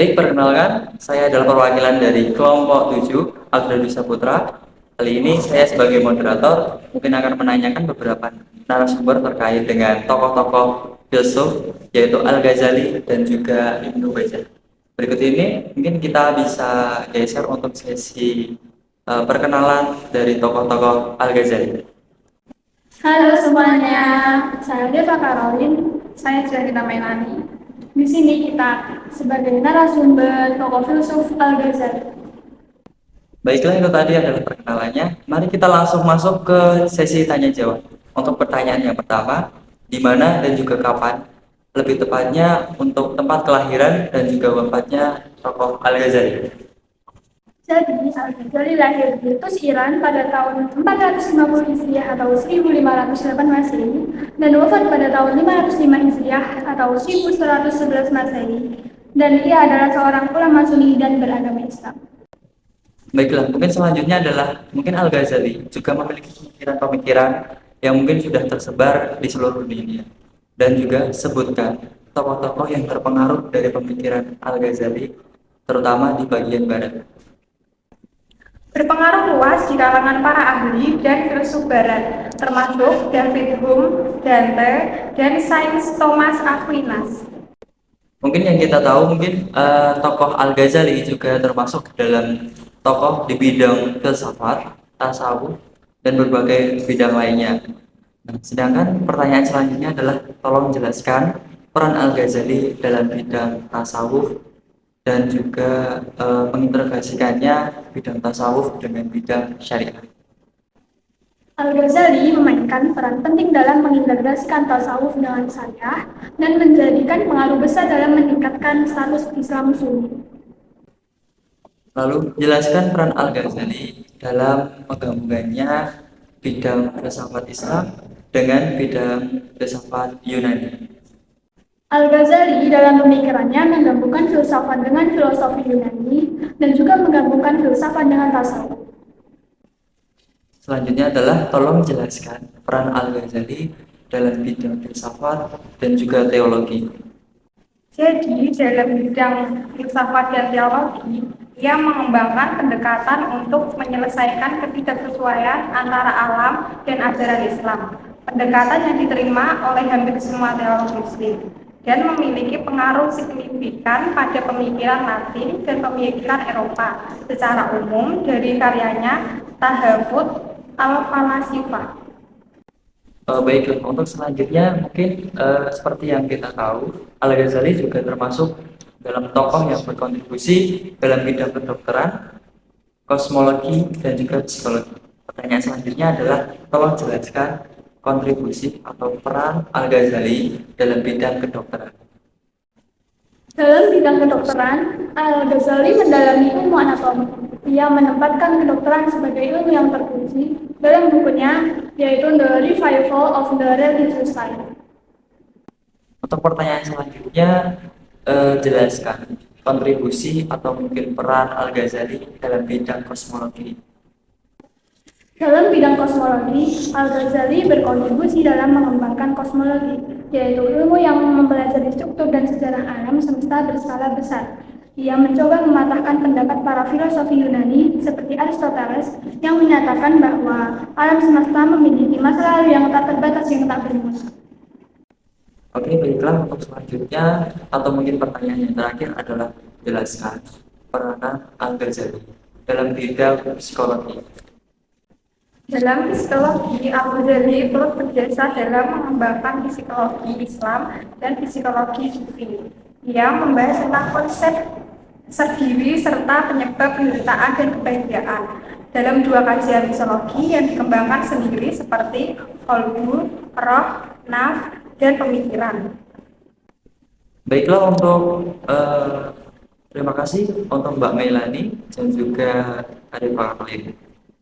Baik, perkenalkan, saya adalah perwakilan dari kelompok 7 Agradus Saputra. Kali ini saya sebagai moderator mungkin akan menanyakan beberapa narasumber terkait dengan tokoh-tokoh filsuf yaitu Al-Ghazali dan juga Ibnu Bajjah. Berikut ini mungkin kita bisa geser untuk sesi perkenalan dari tokoh-tokoh Al-Ghazali. Halo semuanya, saya Deva Karolin, saya Cerita Melani. Di sini kita sebagai narasumber tokoh filsuf Al-Ghazali. Baiklah, itu tadi adalah perkenalannya. Mari kita langsung masuk ke sesi tanya jawab. Untuk pertanyaan yang pertama, di mana dan juga kapan? Lebih tepatnya untuk tempat kelahiran dan juga wafatnya tokoh Al-Ghazali. Jadi, Al-Ghazali lahir di Tus, Iran pada tahun 450 Hijriah atau 1508 Masehi dan wafat pada tahun 505 Hijriah atau 1111 Masehi. Dan ia adalah seorang ulama Sunni dan beragama Islam. Baiklah, mungkin selanjutnya adalah mungkin Al-Ghazali juga memiliki pemikiran-pemikiran yang mungkin sudah tersebar di seluruh dunia. Dan juga sebutkan tokoh-tokoh yang terpengaruh dari pemikiran Al-Ghazali, terutama di bagian barat. Berpengaruh luas di kalangan para ahli dan filsuf barat, termasuk David Hume, Dante, dan Saint Thomas Aquinas. Mungkin yang kita tahu mungkin tokoh Al-Ghazali juga termasuk dalam tokoh di bidang filsafat, tasawuf, dan berbagai bidang lainnya. Nah, sedangkan pertanyaan selanjutnya adalah tolong jelaskan peran Al-Ghazali dalam bidang tasawuf dan juga mengintegrasikannya bidang tasawuf dengan bidang syariat. Al-Ghazali memainkan peran penting dalam mengintegrasikan tasawuf dengan syariah dan menjadikan pengaruh besar dalam meningkatkan status Islam Sunni. Lalu jelaskan peran Al-Ghazali dalam menggabungkannya bidang filsafat Islam dengan bidang filsafat Yunani. Al-Ghazali dalam pemikirannya menggabungkan filsafat dengan filosofi Yunani dan juga menggabungkan filsafat dengan tasawuf. Selanjutnya adalah tolong jelaskan peran Al-Ghazali dalam bidang filsafat dan juga teologi. Jadi, dalam bidang filsafat dan teologi, ia mengembangkan pendekatan untuk menyelesaikan ketidaksesuaian antara alam dan ajaran Islam. Pendekatan yang diterima oleh hampir semua teolog Muslim dan memiliki pengaruh signifikan pada pemikiran Latin dan pemikiran Eropa secara umum dari karyanya Tahafut al-Falasifah. Baiklah, untuk selanjutnya mungkin seperti yang kita tahu, Al-Ghazali juga termasuk dalam tokoh yang berkontribusi dalam bidang kedokteran, kosmologi, dan juga psikologi. Pertanyaan selanjutnya adalah tolong jelaskan kontribusi atau peran Al-Ghazali dalam bidang kedokteran. Dalam bidang kedokteran, Al-Ghazali mendalami ilmu anatomi. Ia menempatkan kedokteran sebagai ilmu yang terkunci dalam bukunya, yaitu The Revival of the Religious Science. Untuk pertanyaan selanjutnya, jelaskan kontribusi atau mungkin peran Al-Ghazali dalam bidang kosmologi. Dalam bidang kosmologi, Al-Ghazali berkontribusi dalam mengembangkan kosmologi, yaitu ilmu yang mempelajari struktur dan sejarah alam semesta berskala besar. Ia mencoba mematahkan pendapat para filosofi Yunani seperti Aristoteles yang menyatakan bahwa alam semesta memiliki masa lalu yang tak terbatas yang tak bermutu. Oke, baiklah, untuk selanjutnya atau mungkin pertanyaan yang terakhir adalah jelaskan peranan Al-Ghazali dalam bidang psikologi. Dalam psikologi, Al-Ghazali turut berjasa dalam mengembangkan psikologi Islam dan psikologi Sufi. Ia membahas tentang konsep sendiri serta penyebab penderitaan dan kebahagiaan dalam dua kajian psikologi yang dikembangkan sendiri seperti qalbu, roh, nafs, dan pemikiran. Baiklah, untuk terima kasih untuk Mbak Melani dan juga Arif Khalid.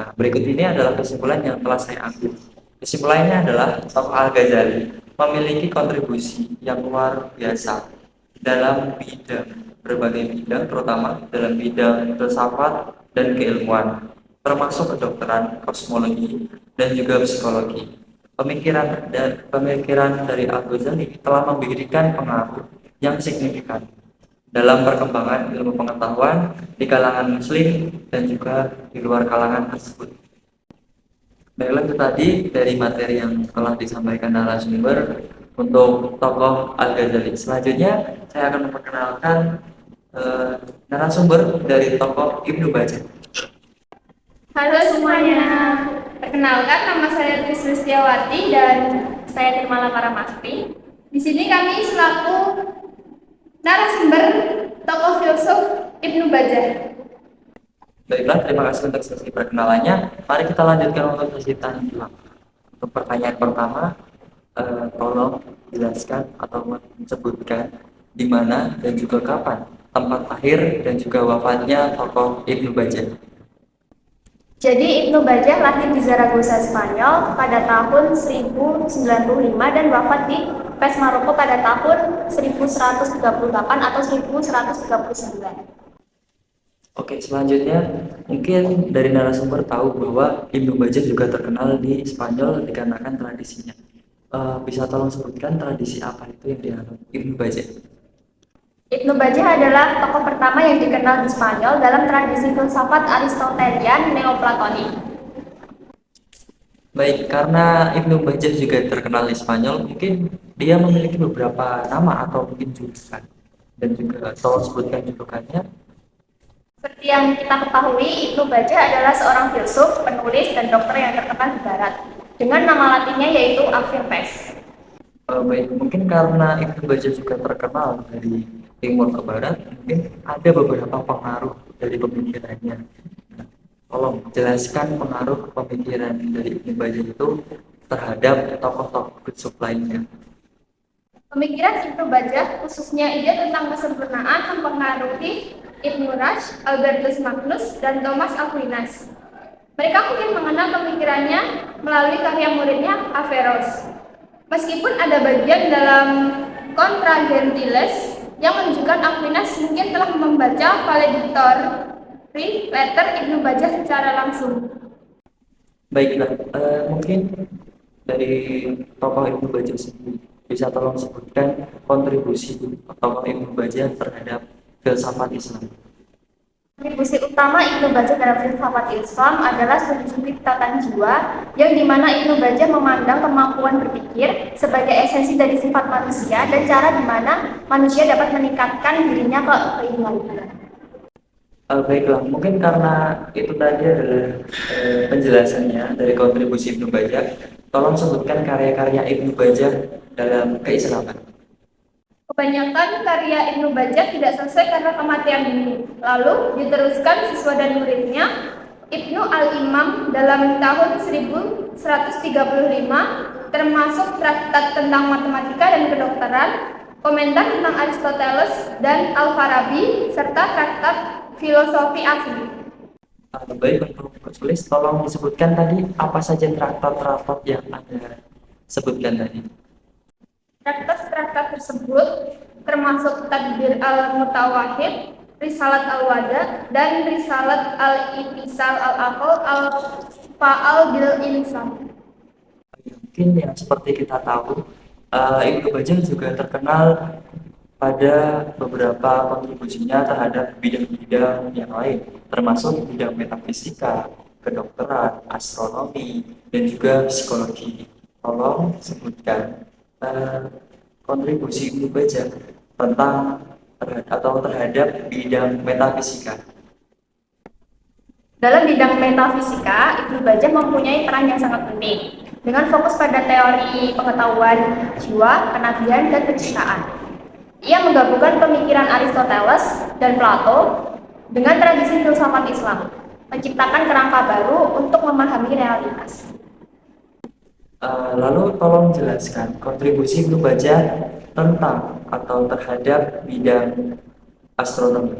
Nah, berikut ini adalah kesimpulan yang telah saya ambil. Kesimpulannya adalah tokoh Al-Ghazali memiliki kontribusi yang luar biasa dalam berbagai bidang, terutama dalam bidang filsafat dan keilmuan, termasuk kedokteran, kosmologi, dan juga psikologi. Pemikiran dari Al-Ghazali telah memberikan pengaruh yang signifikan dalam perkembangan ilmu pengetahuan di kalangan muslim dan juga di luar kalangan tersebut. Baiklah, itu tadi dari materi yang telah disampaikan narasumber untuk tokoh Al-Ghazali. Selanjutnya saya akan memperkenalkan narasumber dari tokoh Ibnu Bajjah. Halo semuanya, perkenalkan nama saya Tris Listiawati dan saya Nirmala Paramasti. Di sini kami selaku narasumber tokoh filsuf Ibnu Bajjah. Baiklah, terima kasih untuk sesi perkenalannya. Mari kita lanjutkan untuk sesi tanya jawab. Untuk pertanyaan pertama, tolong jelaskan atau menyebutkan di mana dan juga kapan tempat lahir dan juga wafatnya tokoh Ibnu Bajjah. Jadi Ibnu Bajjah lahir di Zaragoza, Spanyol pada tahun 1095 dan wafat di Fez, Maroko pada tahun 1138 atau 1139. Oke, selanjutnya mungkin dari narasumber tahu bahwa Ibnu Bajjah juga terkenal di Spanyol dikarenakan tradisinya. Bisa tolong sebutkan tradisi apa itu yang dianut Ibnu Bajjah? Ibnu Bajjah adalah tokoh pertama yang dikenal di Spanyol dalam tradisi filsafat Aristotelian Neoplatonik. Baik, karena Ibnu Bajjah juga terkenal di Spanyol, mungkin dia memiliki beberapa nama atau mungkin julukan. Dan juga tolong sebutkan julukannya. Seperti yang kita ketahui, Ibnu Bajjah adalah seorang filsuf, penulis, dan dokter yang terkenal di Barat, dengan nama latinnya yaitu Averroes. Baik, mungkin karena Ibnu Bajjah juga terkenal dari timur ke barat, mungkin ada beberapa pengaruh dari pemikirannya. Nah, tolong jelaskan pengaruh pemikiran dari Ibnu Bajjah itu terhadap tokoh-tokoh filsuf lainnya. Pemikiran Ibnu Bajjah, khususnya ide tentang kesempurnaan, mempengaruhi Ibnu Rushd, Albertus Magnus, dan Thomas Aquinas. Mereka mungkin mengenal pemikirannya melalui karya muridnya Averroes. Meskipun ada bagian dalam Contra Gentiles yang menunjukkan Aquinas mungkin telah membaca valedictory letter Ibnu Bajjah secara langsung. Baiklah, mungkin dari tokoh Ibnu Bajjah sendiri bisa tolong sebutkan kontribusi tokoh Ibnu Bajjah terhadap filsafat Islam. Kontribusi utama Ibnu Bajjah dalam filsafat Islam adalah studi tata jiwa, yang dimana Ibnu Bajjah memandang kemampuan berpikir sebagai esensi dari sifat manusia dan cara dimana manusia dapat meningkatkan dirinya ke keilahian. Baiklah, mungkin karena itu tadi adalah penjelasannya dari kontribusi Ibnu Bajjah, tolong sebutkan karya-karya Ibnu Bajjah dalam keislaman. Kebanyakan karya Ibnu Bajjah tidak selesai karena kematian dini. Lalu diteruskan siswa dan muridnya Ibnu Al-Imam dalam tahun 1135, termasuk traktat tentang matematika dan kedokteran, komentar tentang Aristoteles dan Al-Farabi, serta traktat filosofi asli. Baik, untuk tulis tolong disebutkan tadi apa saja traktat-traktat yang Anda sebutkan tadi. Traktat-traktat tersebut termasuk Tadbir al-Mutawahhid, Risalat al-Wada, dan Risalat al-Itisal al-Aql al-Fa'al bil-Insan. Mungkin yang seperti kita tahu, Ibnu Bajjah juga terkenal pada beberapa kontribusinya terhadap bidang-bidang yang lain, termasuk bidang metafisika, kedokteran, astronomi, dan juga psikologi. Tolong sebutkan kontribusi Ibnu Bajjah tentang terhadap bidang metafisika. Dalam bidang metafisika, Ibnu Bajjah mempunyai peran yang sangat penting dengan fokus pada teori pengetahuan jiwa, kenabian, dan penciptaan. Ia menggabungkan pemikiran Aristoteles dan Plato dengan tradisi filsafat Islam, menciptakan kerangka baru untuk memahami realitas. Lalu tolong jelaskan kontribusi Ibnu Bajjah tentang atau terhadap bidang astronomi.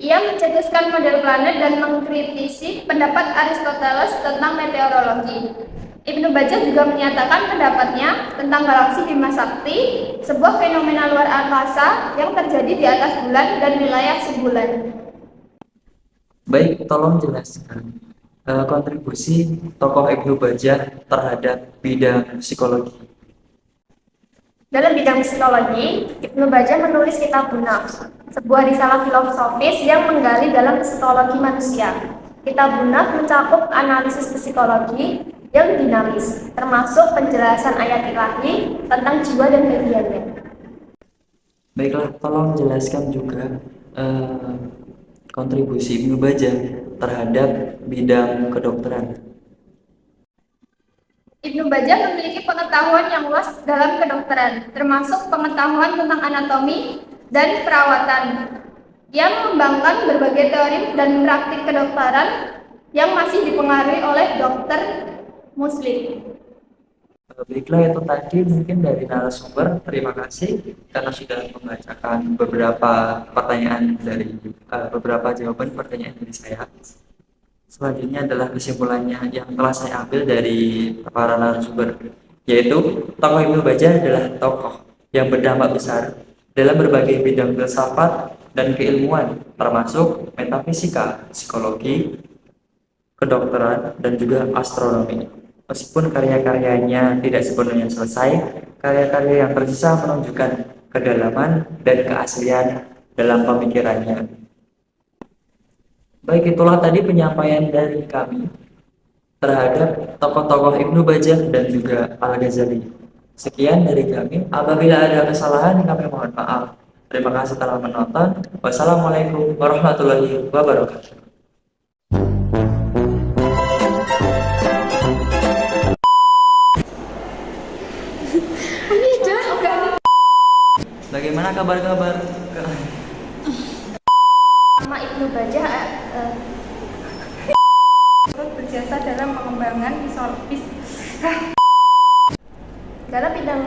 Ia mencetuskan model planet dan mengkritisi pendapat Aristoteles tentang meteorologi. Ibnu Bajjah juga menyatakan pendapatnya tentang galaksi Bima Sakti, sebuah fenomena luar angkasa yang terjadi di atas bulan dan wilayah sebulan. Baik, tolong jelaskan kontribusi tokoh Ibnu Bajjah terhadap bidang psikologi. Dalam bidang psikologi, Ibnu Bajjah menulis Kitabun Nafs, sebuah risalah filosofis yang menggali dalam psikologi manusia. Kitabun Nafs mencakup analisis psikologi yang dinamis, termasuk penjelasan ayat ilahi tentang jiwa dan bagiannya. Baiklah, tolong jelaskan juga kontribusi Ibnu Bajjah terhadap bidang kedokteran. Ibnu Bajjah memiliki pengetahuan yang luas dalam kedokteran, termasuk pengetahuan tentang anatomi dan perawatan. Ia mengembangkan berbagai teori dan praktik kedokteran yang masih dipengaruhi oleh dokter Muslim. Baiklah, itu tadi mungkin dari narasumber. Terima kasih karena sudah membacakan beberapa pertanyaan dari beberapa jawaban pertanyaan dari saya. Selanjutnya adalah kesimpulannya yang telah saya ambil dari para narasumber, yaitu tokoh Ibnu Bajjah adalah tokoh yang berdampak besar dalam berbagai bidang filsafat dan keilmuan, termasuk metafisika, psikologi, kedokteran, dan juga astronomi. Meskipun karya-karyanya tidak sepenuhnya selesai, karya-karya yang tersisa menunjukkan kedalaman dan keaslian dalam pemikirannya. Baik, itulah tadi penyampaian dari kami terhadap tokoh-tokoh Ibnu Bajjah dan juga Al-Ghazali. Sekian dari kami. Apabila ada kesalahan, kami mohon maaf. Terima kasih telah menonton. Wassalamualaikum warahmatullahi wabarakatuh. Bagaimana kabar-kabar? Nama Ibnu Bajjah Turut berjasa dalam pengembangan dalam bidang